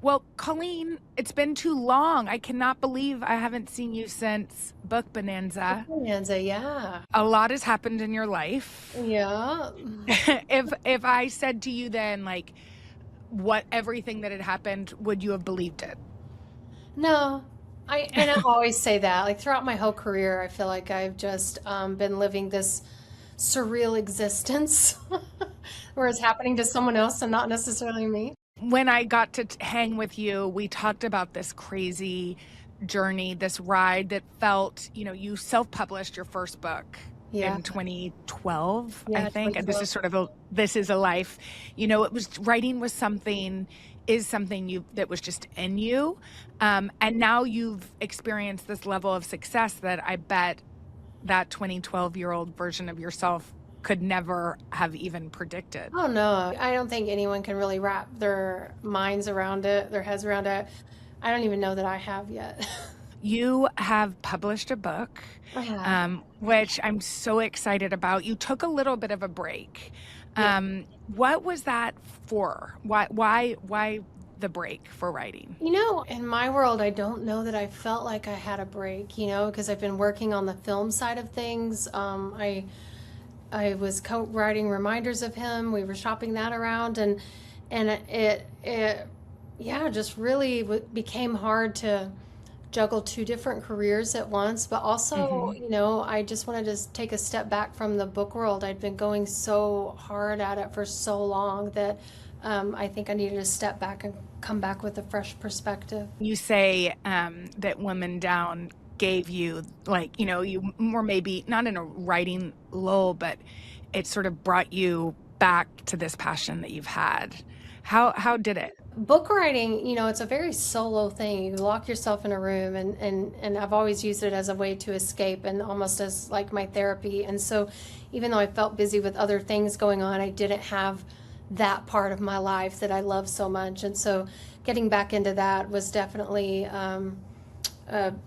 Well, Colleen, it's been too long. I cannot believe I haven't seen you since Book Bonanza. Bonanza, yeah. A lot has happened in your life. Yeah. If I said to you then, like, what everything that had happened, would you have believed it? No, I always say that. Like throughout my whole career, I feel like I've just been living this surreal existence where it's happening to someone else and not necessarily me. When I got to hang with you, we talked about this crazy journey, this ride that felt, you self-published your first book Yeah. in 2012, I Yeah, think. And this 2012. is sort of this is a life, it was writing was something is something you that was just in you. And now you've experienced this level of success that I bet that 2012-year-old version of yourself could never have even predicted. Oh no, I don't think anyone can really wrap their minds around it, their heads around it. I don't even know that I have yet. You have published a book, I have. which I'm so excited about. You took a little bit of a break. Yeah. What was that for? Why the break for writing? In my world, I don't know that I felt like I had a break, because I've been working on the film side of things. I was co-writing reminders of him. We were shopping that around, and it yeah, just really became hard to juggle two different careers at once. But also, Hmm. I just wanted to take a step back from the book world. I'd been going so hard at it for so long that I think I needed to step back and come back with a fresh perspective. You say that Women Down gave you, like, you were maybe not in a writing lull, but it sort of brought you back to this passion that you've had. How did it? Book writing, it's a very solo thing. You lock yourself in a room, and I've always used it as a way to escape and almost as like my therapy. And so even though I felt busy with other things going on, I didn't have that part of my life that I love so much. And so getting back into that was definitely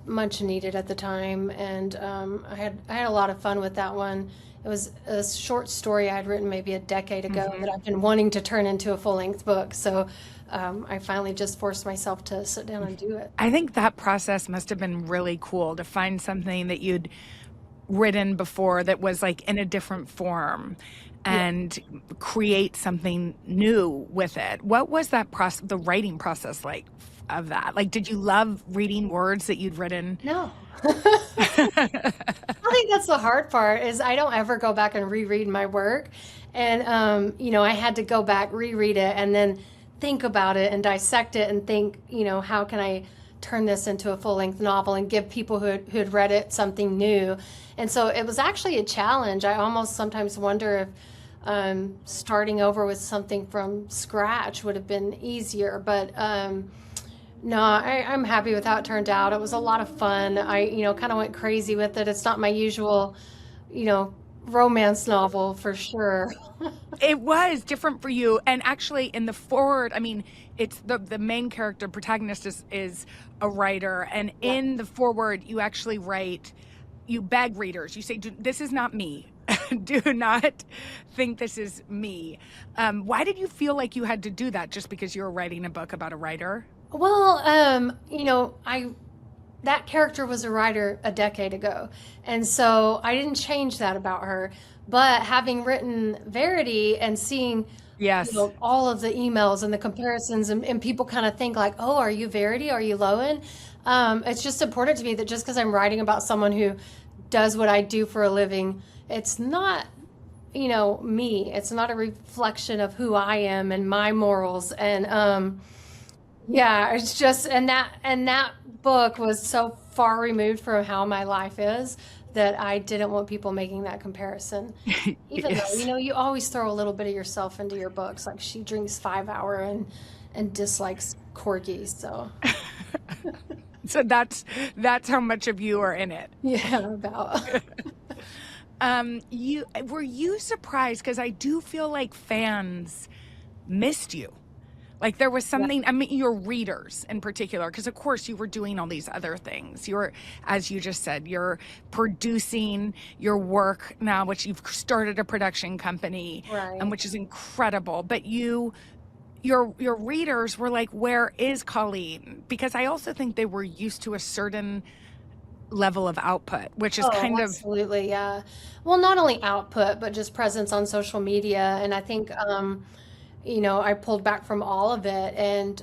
much needed at the time. And I had a lot of fun with that one. It was a short story I had written maybe a decade ago Hmm. that I've been wanting to turn into a full-length book. So I finally just forced myself to sit down and do it. I think that process must have been really cool to find something that you'd written before that was like in a different form Yeah. and create something new with it. What was that process, the writing process like of that? Like, did you love reading words that you'd written? No. I think that's the hard part is I don't ever go back and reread my work. And, I had to go back, reread it, and then think about it and dissect it and think, how can I turn this into a full-length novel and give people who had read it something new. And so it was actually a challenge. I almost sometimes wonder if starting over with something from scratch would have been easier. But no, I'm happy with how it turned out. It was a lot of fun. I, kind of went crazy with it. It's not my usual, you know, romance novel for sure. It was different for you. And actually in the forward, I mean, it's the main character protagonist is a writer, and Yeah. in the forward you actually write, you beg readers, you say, this is not me. Do not think this is me. Why did you feel like you had to do that, just because you were writing a book about a writer? Well, I that character was a writer a decade ago, and so I didn't change that about her. But having written Verity and seeing, Yes. all of the emails and the comparisons, and people kind of think like, "Oh, are you Verity? Are you Lowen?" It's just important to me that just because I'm writing about someone who does what I do for a living, it's not, me. It's not a reflection of who I am and my morals. And yeah, it's just and that book was so far removed from how my life is that I didn't want people making that comparison. Even though, Yes. you always throw a little bit of yourself into your books. Like she drinks 5 hour and dislikes corgis. So So that's how much of you are in it. yeah, about You were you surprised? Because I do feel like fans missed you. Like there was yeah, something, I mean, your readers in particular, because of course you were doing all these other things. You're, as you just said, you're producing your work now, which you've started a production company, right. and which is incredible. But your readers were like, where is Colleen? Because I also think they were used to a certain level of output, which is Oh, kind of, absolutely, yeah. Well, not only output, but just presence on social media. And I think, I pulled back from all of it. And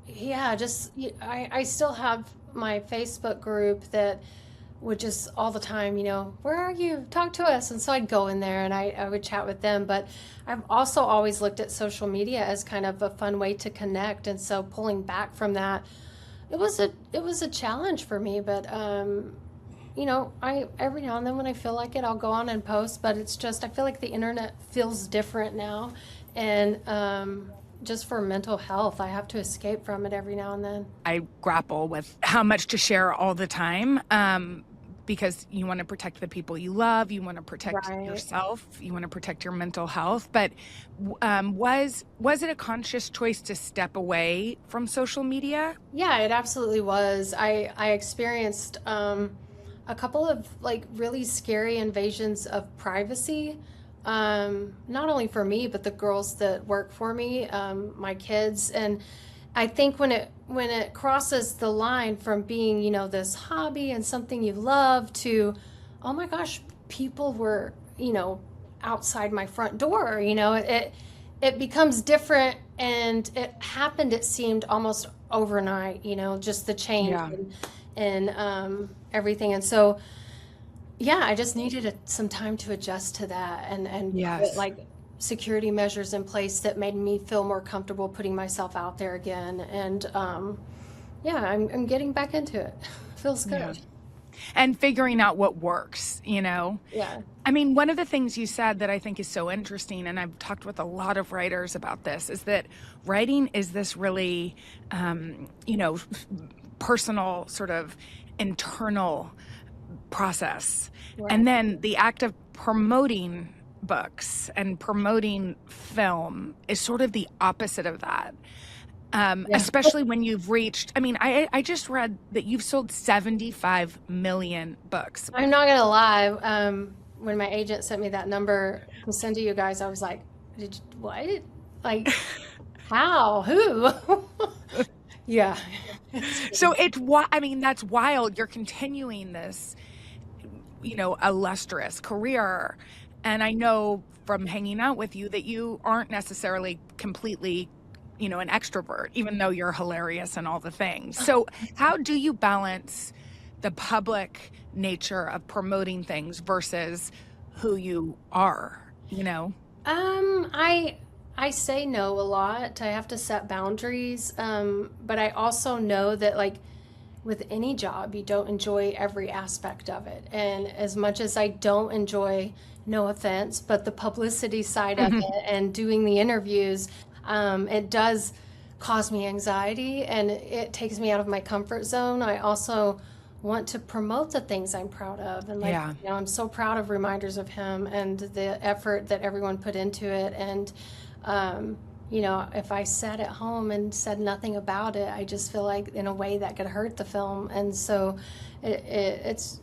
yeah, I still have my Facebook group that would just all the time, where are you? Talk to us. And so I'd go in there and I would chat with them. But I've also always looked at social media as kind of a fun way to connect. And so pulling back from that, it was a challenge for me. But I every now and then when I feel like it, I'll go on and post. But it's just I feel like the internet feels different now, and just for mental health, I have to escape from it every now and then. I grapple with how much to share all the time, because you want to protect the people you love, you want to protect Right. yourself, you want to protect your mental health. But was it a conscious choice to step away from social media? Yeah, it absolutely was. I experienced a couple of like really scary invasions of privacy. Not only for me, but the girls that work for me, my kids. And I think when it crosses the line from being, this hobby and something you love to, oh my gosh, people were, outside my front door, it becomes different, and it happened, it seemed almost overnight, just the change Yeah. and everything. And so yeah, I just needed some time to adjust to that and put Yes. like security measures in place that made me feel more comfortable putting myself out there again. And yeah, I'm getting back into it. Feels Yeah. good. And figuring out what works. Yeah. I mean, one of the things you said that I think is so interesting, and I've talked with a lot of writers about this, is that writing is this really, personal, sort of internal process. Right. And then the act of promoting books and promoting film is sort of the opposite of that. Yeah. Especially when you've reached, I mean, I just read that you've sold 75 million books. I'm not gonna lie. When my agent sent me that number to send to you guys, I was like, "Did you, what? Like, how? Who?" Yeah. So I mean, that's wild. You're continuing this, illustrious career. And I know from hanging out with you that you aren't necessarily completely, an extrovert, even though you're hilarious and all the things. So how do you balance the public nature of promoting things versus who you are? I say no a lot. I have to set boundaries. But I also know that like with any job, you don't enjoy every aspect of it. And as much as I don't enjoy, no offense, but the publicity side of it and doing the interviews, it does cause me anxiety and it takes me out of my comfort zone. I also want to promote the things I'm proud of. And like, Yeah. I'm so proud of Reminders of Him and the effort that everyone put into it. And, if I sat at home and said nothing about it, I just feel like in a way that could hurt the film. And so it's,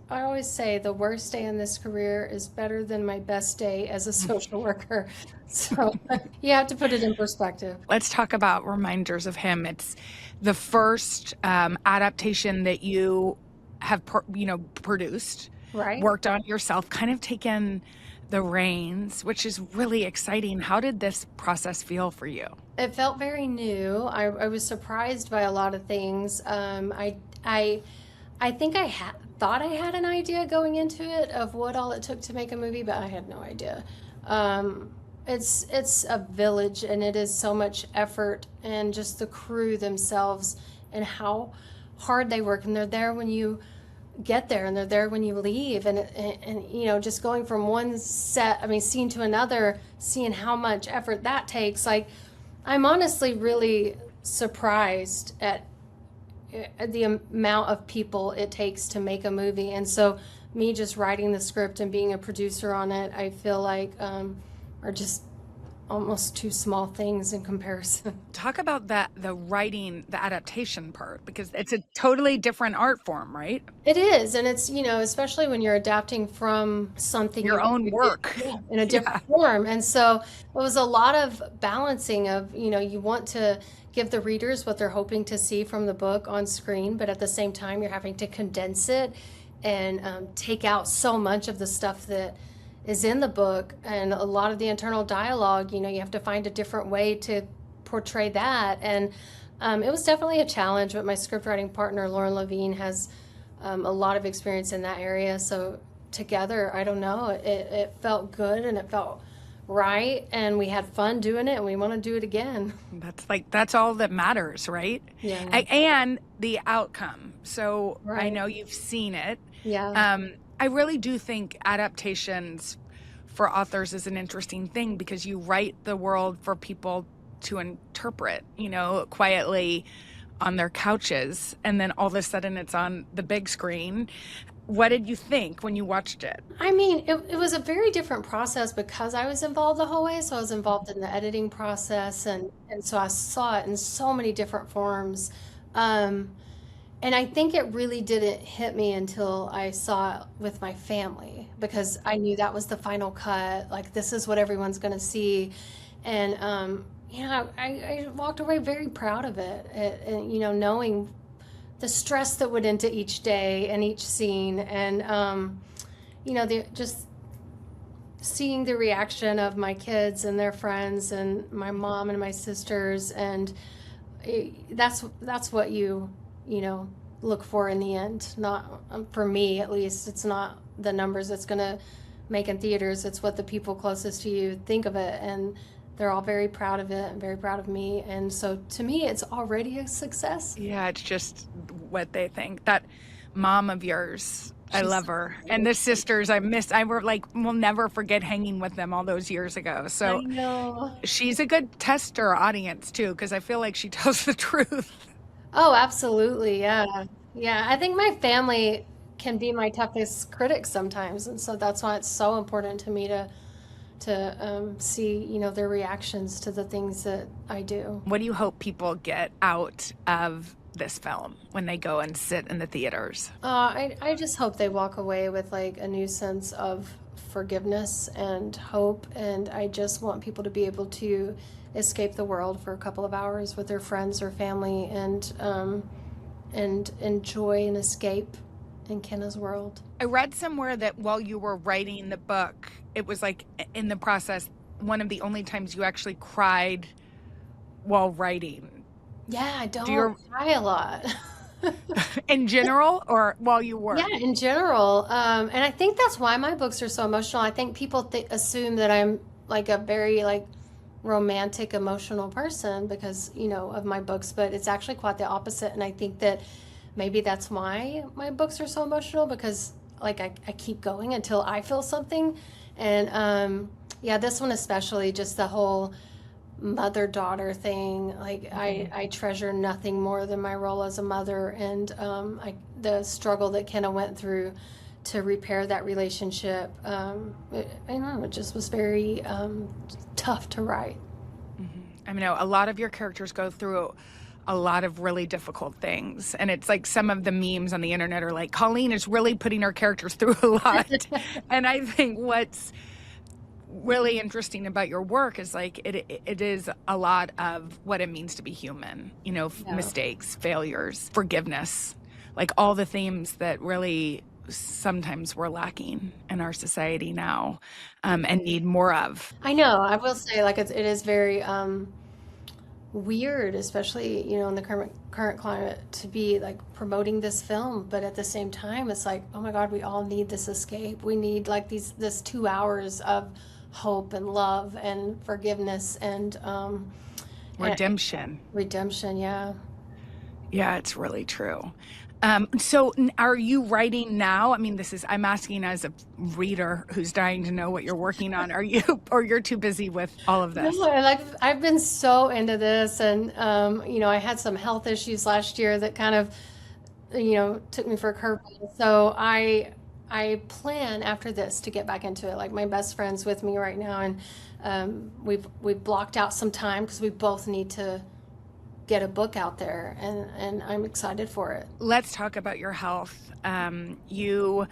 I always say the worst day in this career is better than my best day as a social worker. So you have to put it in perspective. Let's talk about Reminders of Him. It's the first adaptation that you have, produced, Right. worked on yourself, kind of taken the reins, which is really exciting. How did this process feel for you? It felt very new. I was surprised by a lot of things. I think thought I had an idea going into it of what all it took to make a movie, but I had no idea. It's a village, and it is so much effort, and just the crew themselves, and how hard they work, and they're there when you get there, and they're there when you leave, and just going from one scene to another, seeing how much effort that takes. Like, I'm honestly really surprised at the amount of people it takes to make a movie. And so me just writing the script and being a producer on it, I feel like are just almost two small things in comparison. Talk about that, the writing, the adaptation part, because it's a totally different art form, right? It is, and it's, especially when you're adapting from something Your you've own created, work. yeah, in a Yeah. different form. And so it was a lot of balancing of, you want to give the readers what they're hoping to see from the book on screen, but at the same time, you're having to condense it and take out so much of the stuff that is in the book and a lot of the internal dialogue. You have to find a different way to portray that. And it was definitely a challenge, but my scriptwriting partner, Lauren Levine, has a lot of experience in that area. So together, I don't know, it felt good and it felt right. And we had fun doing it and we want to do it again. That's all that matters, right? Yeah. And the outcome. So I Right. know you've seen it. Yeah. I really do think adaptations for authors is an interesting thing because you write the world for people to interpret, quietly on their couches, and then all of a sudden it's on the big screen. What did you think when you watched it? I mean, it was a very different process because I was involved the whole way. So I was involved in the editing process, and so I saw it in so many different forms. And I think it really didn't hit me until I saw it with my family because I knew that was the final cut. Like, this is what everyone's going to see. And, I walked away very proud of it. And, knowing the stress that went into each day and each scene, and just seeing the reaction of my kids and their friends and my mom and my sisters, and that's what look for in the end. Not for me, at least. It's not the numbers that's going to make in theaters. It's what the people closest to you think of it, and they're all very proud of it and very proud of me. And so to me, it's already a success. Yeah, it's just what they think. That mom of yours, I She's love her. And the sisters, we'll never forget hanging with them all those years ago. I So know. she's a good tester audience too, because I feel like she tells the truth. Oh, absolutely. Yeah. Yeah. I think my family can be my toughest critics sometimes. And so that's why it's so important to me to see, their reactions to the things that I do. What do you hope people get out of this film when they go and sit in the theaters? I just hope they walk away with like a new sense of forgiveness and hope. And I just want people to be able to escape the world for a couple of hours with their friends or family and enjoy an escape in Kenna's world. I read somewhere that while you were writing the book, it was like in the process, one of the only times you actually cried while writing. Yeah, I Do you, don't cry a lot. in general, or while you work? Yeah, in general. And I think that's why my books are so emotional. I think people assume that I'm like a very like romantic, emotional person because, of my books, but it's actually quite the opposite. And I think that maybe that's why my books are so emotional because like I keep going until I feel something. And yeah, this one especially, just the whole mother-daughter thing. Like I treasure nothing more than my role as a mother, and the struggle that Kenna went through to repair that relationship. I don't know, it just was very tough to write. I know a lot of your characters go through a lot of really difficult things, and it's like some of the memes on the internet are like, Colleen is really putting her characters through a lot. And I think what's really interesting about your work is like it is a lot of what it means to be human, Yeah. mistakes, failures, forgiveness, like all the themes that really sometimes we're lacking in our society now, and need more of. I know. I will say, like, it is very weird, especially in the current climate, to be like promoting this film. But at the same time, it's like, oh my God, we all need this escape. We need like this 2 hours of hope and love and forgiveness and Redemption. redemption. Yeah. Yeah, it's really true. So are you writing now? I mean, I'm asking as a reader who's dying to know what you're working on. Are you, or you're too busy with all of this? No, I've been so into this, and I had some health issues last year that kind of took me for a curveball. So I plan after this to get back into it. Like my best friend's with me right now, and we've blocked out some time because we both need to get a book out there, and I'm excited for it. Let's talk about your health. You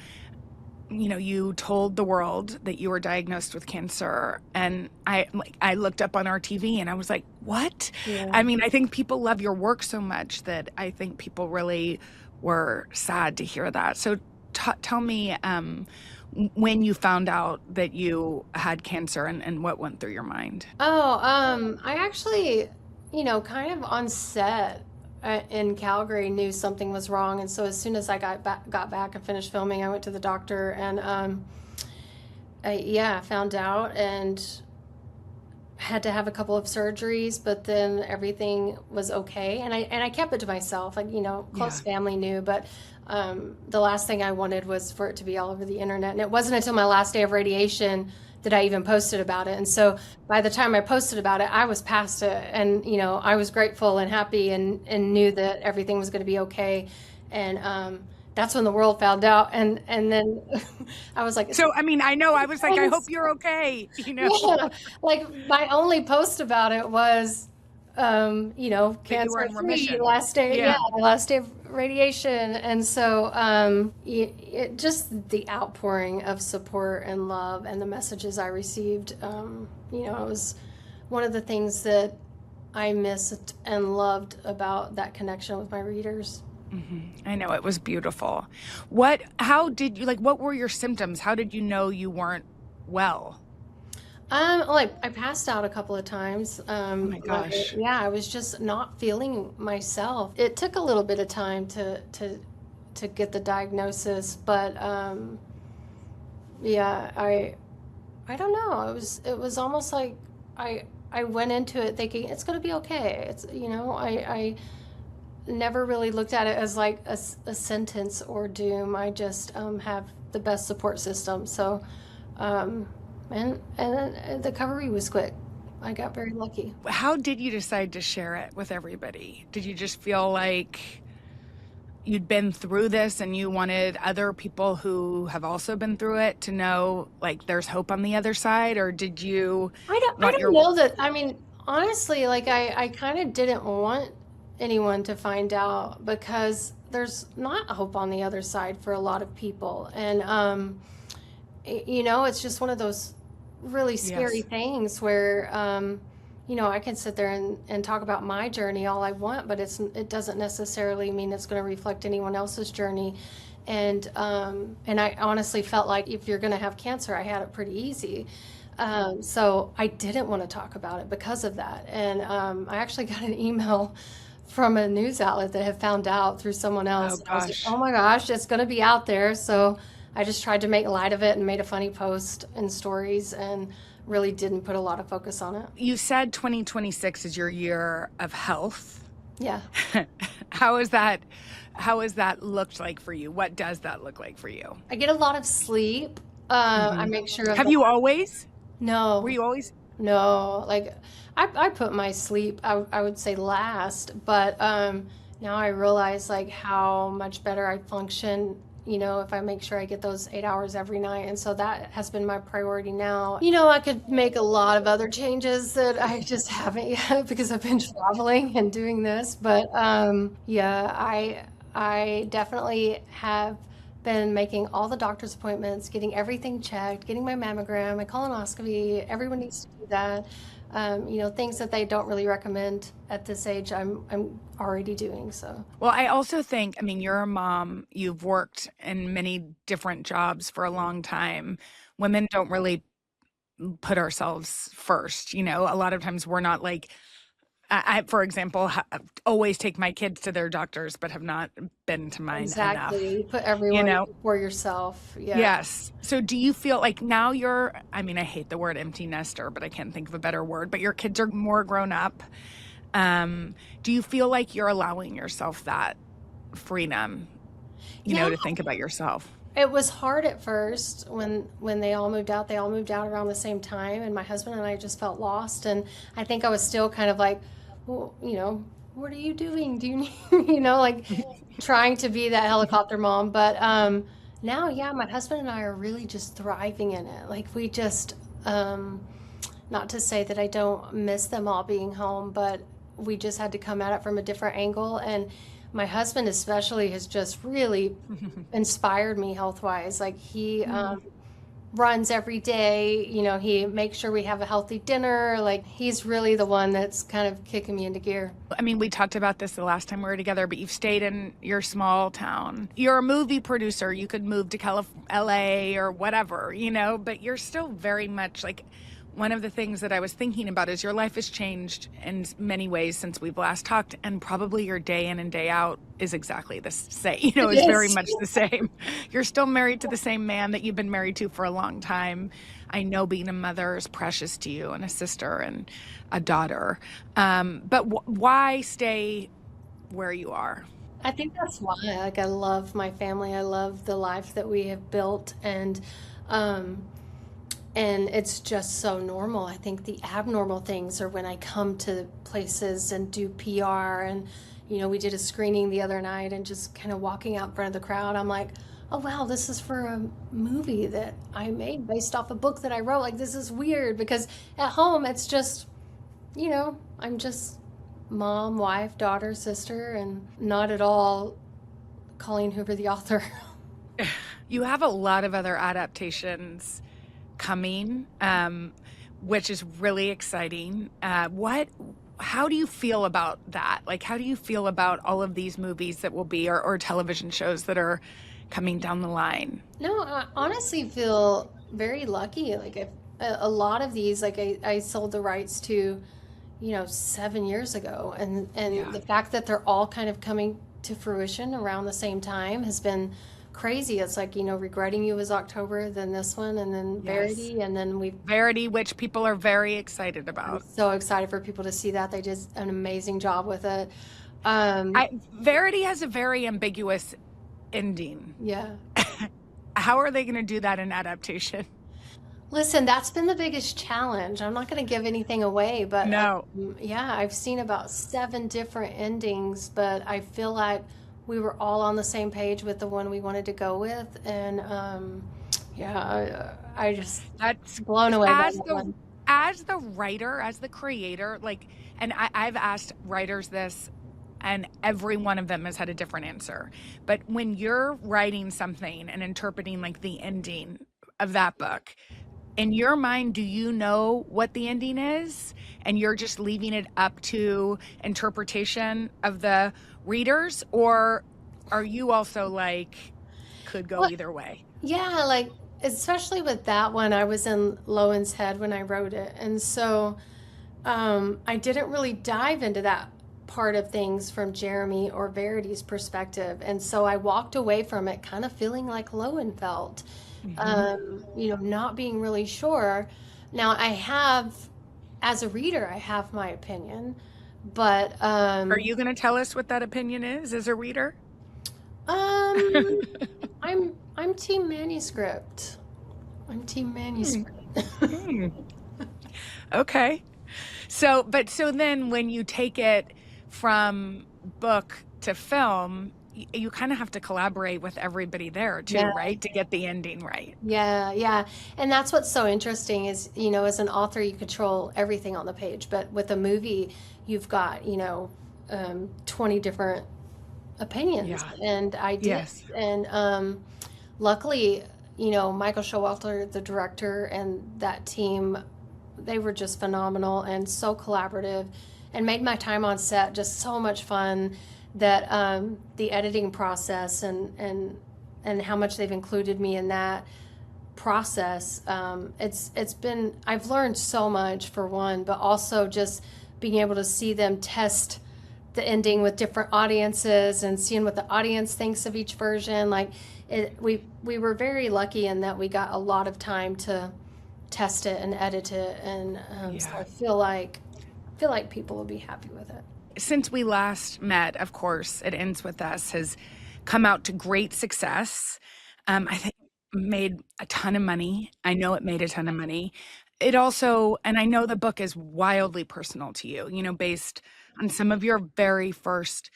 told the world that you were diagnosed with cancer, and I looked up on our TV and I was like, what? Yeah. I mean, I think people love your work so much that I think people really were sad to hear that. So tell me when you found out that you had cancer and what went through your mind. I actually, kind of on set in Calgary knew something was wrong, and so as soon as I got back and finished filming, I went to the doctor, and I found out and had to have a couple of surgeries, but then everything was okay, and I kept it to myself. Like, close family knew, but the last thing I wanted was for it to be all over the internet, and it wasn't until my last day of radiation that I even posted about it. And so by the time I posted about it, I was past it, and I was grateful and happy, and knew that everything was going to be okay. And that's when the world found out, and then I was like, so I mean, I know, I was like, I hope you're okay. Yeah, like my only post about it was cancer free, last day, last day of radiation. And so it just the outpouring of support and love and the messages I received, it was one of the things that I missed and loved about that connection with my readers. Mm-hmm. I know, it was beautiful. How did you, what were your symptoms? How did you know you weren't well? I passed out a couple of times. Oh my gosh. I was just not feeling myself. It took a little bit of time to get the diagnosis, but I don't know. It was almost like I went into it thinking it's going to be okay. It's I never really looked at it as like a sentence or doom. I just have the best support system. So. And then the recovery was quick. I got very lucky. How did you decide to share it with everybody? Did you just feel like you'd been through this and you wanted other people who have also been through it to know, there's hope on the other side? Or did you I don't know that. I mean, honestly, I kind of didn't want anyone to find out, because there's not hope on the other side for a lot of people. And it's just one of those really scary things where I can sit there and talk about my journey all I want, but it doesn't necessarily mean it's going to reflect anyone else's journey. And I honestly felt like if you're going to have cancer, I had it pretty easy. So I didn't want to talk about it because of that. And I actually got an email from a news outlet that had found out through someone else. Oh, I was like, oh my gosh, it's going to be out there. So I just tried to make light of it and made a funny post and stories, and really didn't put a lot of focus on it. You said 2026 is your year of health. Yeah. How has that looked like for you? What does that look like for you? I get a lot of sleep. I make sure. Have you always? No. Were you always? No. I put my sleep, I would say, last, but now I realize how much better I function if I make sure I get those 8 hours every night. And so that has been my priority now. I could make a lot of other changes that I just haven't yet because I've been traveling and doing this. But I definitely have been making all the doctor's appointments, getting everything checked, getting my mammogram, my colonoscopy. Everyone needs to do that. Things that they don't really recommend at this age, I'm already doing. So, well, I also think, you're a mom, you've worked in many different jobs for a long time. Women don't really put ourselves first. A lot of times we're not I, for example, always take my kids to their doctors, but have not been to mine enough. You put everyone before yourself. Yeah. Yes. So do you feel like now I hate the word empty nester, but I can't think of a better word, but your kids are more grown up. Do you feel like you're allowing yourself that freedom, to think about yourself? It was hard at first when they all moved out. They all moved out around the same time, and my husband and I just felt lost. And I think I was still kind of like, well, what are you doing? Do you need, trying to be that helicopter mom. But Now, yeah, my husband and I are really just thriving in it. Like we just, um, not to say that I don't miss them all being home, but we just had to come at it from a different angle. And my husband especially has just really inspired me health wise. Like he Mm. runs every day, he makes sure we have a healthy dinner. Like he's really the one that's kind of kicking me into gear. I mean, we talked about this the last time we were together, but you've stayed in your small town. You're a movie producer. You could move to LA or whatever, but you're still very much like one of the things that I was thinking about is your life has changed in many ways since we've last talked, and probably your day in and day out is exactly the same, It is very is. much the same. You're still married to the same man that you've been married to for a long time. I know being a mother is precious to you, and a sister and a daughter. But why stay where you are? I think that's why. Like, I love my family. I love the life that we have built, um, and it's just so normal. I think the abnormal things are when I come to places and do PR, and we did a screening the other night, and just kind of walking out in front of the crowd, I'm like, oh wow, this is for a movie that I made based off a book that I wrote. Like, this is weird because at home it's just, I'm just mom, wife, daughter, sister, and not at all Colleen Hoover, the author. You have a lot of other adaptations coming, which is really exciting. How do you feel about that? Like, how do you feel about all of these movies that will be, or television shows that are coming down the line? No, I honestly feel very lucky. Like, if a lot of these, like I sold the rights to, 7 years ago, and Yeah. the fact that they're all kind of coming to fruition around the same time has been crazy. It's like, Regretting You was October, then this one, and then Yes. Verity, and then Verity, which people are very excited I'm about. so excited for people to see that. They did an amazing job with it. Um, Verity has a very ambiguous ending. yeah. How are they going to do that in adaptation? Listen, that's been the biggest challenge. I'm not going to give anything away, but No. yeah, I've seen about 7 different endings, but I feel like we were all on the same page with the one we wanted to go with, and yeah, I just That's blown away by as that the one. as the writer, as the creator, like, and I've asked writers this, and every one of them has had a different answer. But when you're writing something and interpreting like the ending of that book, in your mind, do you know what the ending is? And you're just leaving it up to interpretation of the readers? Or are you also like, could go Well, either way? yeah, like especially with that one, I was in Lowen's head when I wrote it, and so I didn't really dive into that part of things from Jeremy or Verity's perspective. And so I walked away from it kind of feeling like Lowen felt, Hmm. not being really sure. Now, as a reader, I have my opinion, but Are you going to tell us what that opinion is as a reader? um, I'm team manuscript. I'm team Hmm. manuscript. Hmm. Okay. So then when you take it from book to film, you kind of have to collaborate with everybody there too, Yeah. right? To get the ending right. Yeah, yeah. And that's what's so interesting is, as an author, you control everything on the page, but with a movie, you've got, 20 different opinions Yeah. and ideas. Yes. And luckily, Michael Showalter, the director, and that team, they were just phenomenal and so collaborative and made my time on set just so much fun that the editing process and how much they've included me in that process. It's been I've learned so much for one, but also just being able to see them test the ending with different audiences and seeing what the audience thinks of each version. Like we were very lucky in that we got a lot of time to test it and edit it, and so Yeah. I feel like people will be happy with it. Since we last met, of course, It Ends With Us has come out to great success. I think made a ton of money. I know it made a ton of money. It also, and I know the book is wildly personal to you, based on some of your very first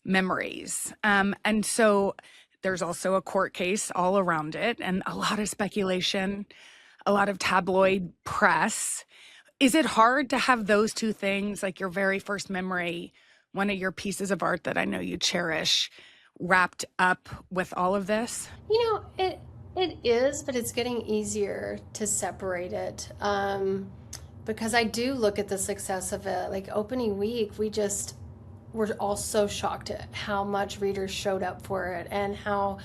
memories. And so There's also a court case all around it and a lot of speculation, a lot of tabloid press. Is it hard to have those two things, like your very first memory, one of your pieces of art that I know you cherish, wrapped up with all of this? It is, but it's getting easier to separate it. Because I do look at the success of it. Like opening week, we just were all so shocked at how much readers showed up for it and how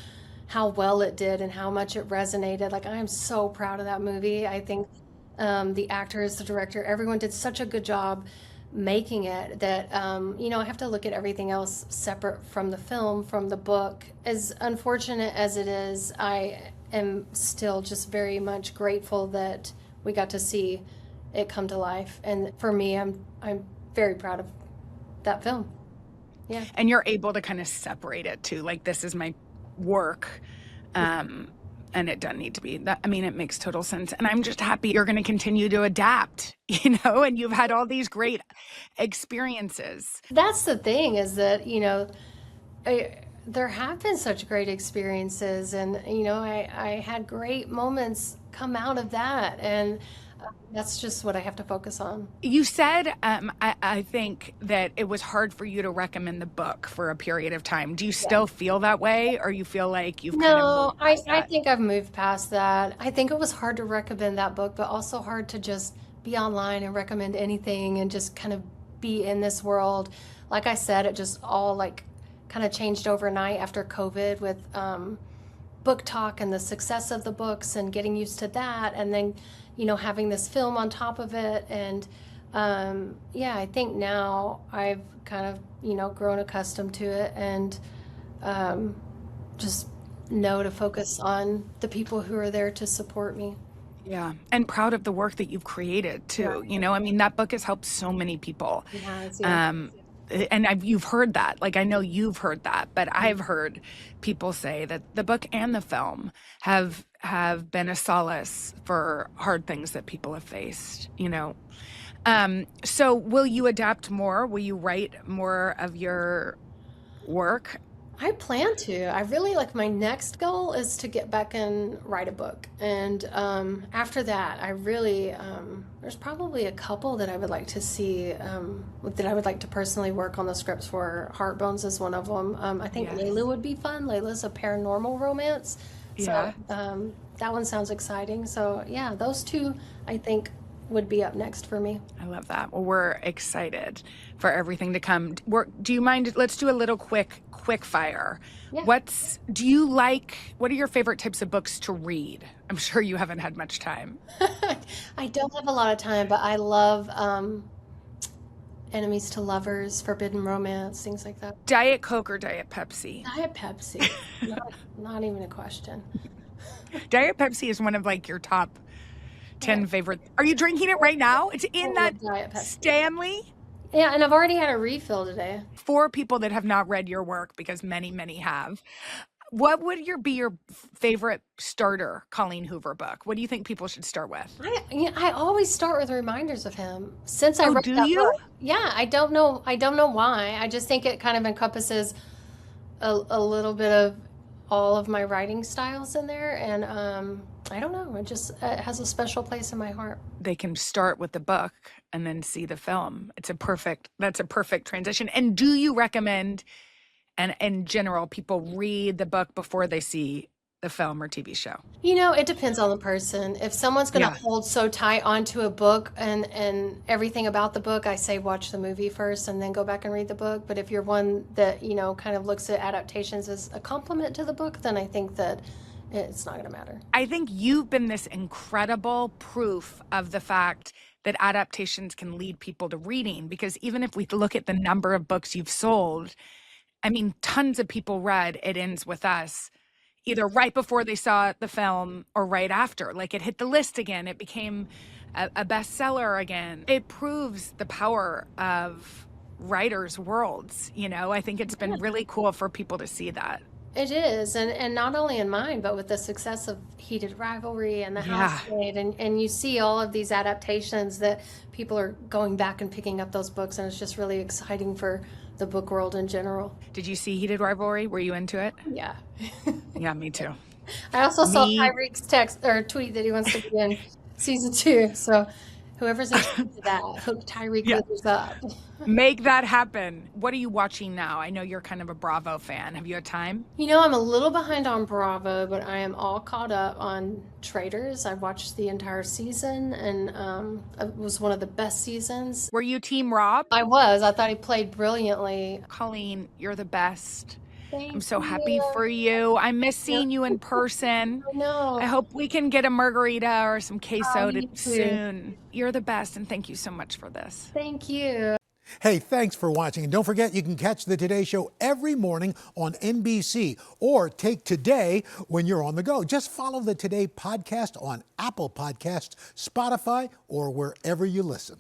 well it did and how much it resonated. Like I am so proud of that movie. I think the actors, the director, everyone did such a good job making it that I have to look at everything else separate from the film, from the book. As unfortunate as it is, I am still just very much grateful that we got to see it come to life. And for me, I'm very proud of that film. Yeah. And you're able to kind of separate it too. Like, this is my work. And it doesn't need to be that. I mean, it makes total sense. And I'm just happy you're going to continue to adapt, and you've had all these great experiences. That's the thing, is that, there have been such great experiences, and, I had great moments come out of that. And that's just what I have to focus on. You said, I think that it was hard for you to recommend the book for a period of time. Do you still feel that way, or you feel like you've kind of No, moved past I that? think I've moved past that. I think it was hard to recommend that book, but also hard to just be online and recommend anything and just kind of be in this world. Like I said, it just all like kind of changed overnight after COVID with book talk and the success of the books and getting used to that, and then having this film on top of it. And I think now I've kind of grown accustomed to it, and just know to focus on the people who are there to support me. Yeah. And proud of the work that you've created too. I mean, that book has helped so many people. Yeah. And you've heard that. Like, I know you've heard that, but I've heard people say that the book and the film have been a solace for hard things that people have faced. So will you adapt more? Will you write more of your work? I plan to. I really like, my next goal is to get back and write a book. And after that, I really, there's probably a couple that I would like to see, that I would like to personally work on the scripts for. Heartbones is one of them. I think Yes. Layla would be fun. Layla's a paranormal romance. Yeah. So that one sounds exciting. So yeah, those two I think would be up next for me. I love that. Well, we're excited for everything to come. Do you mind? Let's do a little quick fire. Yeah. What are your favorite types of books to read? I'm sure you haven't had much time. I don't have a lot of time, but I love enemies to lovers, forbidden romance, things like that. Diet Coke or Diet Pepsi? Diet Pepsi, not even a question. Diet Pepsi is one of like your top 10 favorite. Are you drinking it right now? It's in that Diet Pepsi. Stanley. Yeah, and I've already had a refill today. For people that have not read your work, because many have, what would be your favorite starter Colleen Hoover book? What do you think people should start with? I always start with reminders of him since I wrote do that you? book. Yeah, I don't know why. I just think it kind of encompasses a little bit of all of my writing styles in there, and I don't know, it has a special place in my heart. They can start with the book and then see the film. That's a perfect transition. And do you recommend, and in general, people read the book before they see the film or TV show? It depends on the person. If someone's going to Yeah. hold so tight onto a book and everything about the book, I say watch the movie first and then go back and read the book. But if you're one that, kind of looks at adaptations as a complement to the book, then I think that it's not going to matter. I think you've been this incredible proof of the fact that adaptations can lead people to reading, because even if we look at the number of books you've sold, I mean, tons of people read It Ends With Us either right before they saw the film or right after. Like, it hit the list again. It became a bestseller again. It proves the power of writers' worlds. I think it's been really cool for people to see that. It is, and not only in mine, but with the success of Heated Rivalry and The Housemaid, and you see all of these adaptations that people are going back and picking up those books, and it's just really exciting for the book world in general. Did you see Heated Rivalry? Were you into it? Yeah. Yeah, me too. I also saw Me, Tyreek's text or tweet that he wants to be in season 2. So whoever's in charge of that, hook Tyreek yeah, Withers up. make that happen. What are you watching now? I know you're kind of a Bravo fan. Have you had time? You know, I'm a little behind on Bravo, but I am all caught up on Traitors. I watched the entire season, and it was one of the best seasons. Were you Team Rob? I was. I thought he played brilliantly. Colleen, you're the best. I'm Thank so happy you. for you. I miss seeing you in person. I know. I hope we can get a margarita or some queso Me too. soon. You're the best, and thank you so much for this. Thank you. Hey, thanks for watching. And don't forget, you can catch the Today Show every morning on NBC or take Today when you're on the go. Just follow the Today podcast on Apple Podcasts, Spotify, or wherever you listen.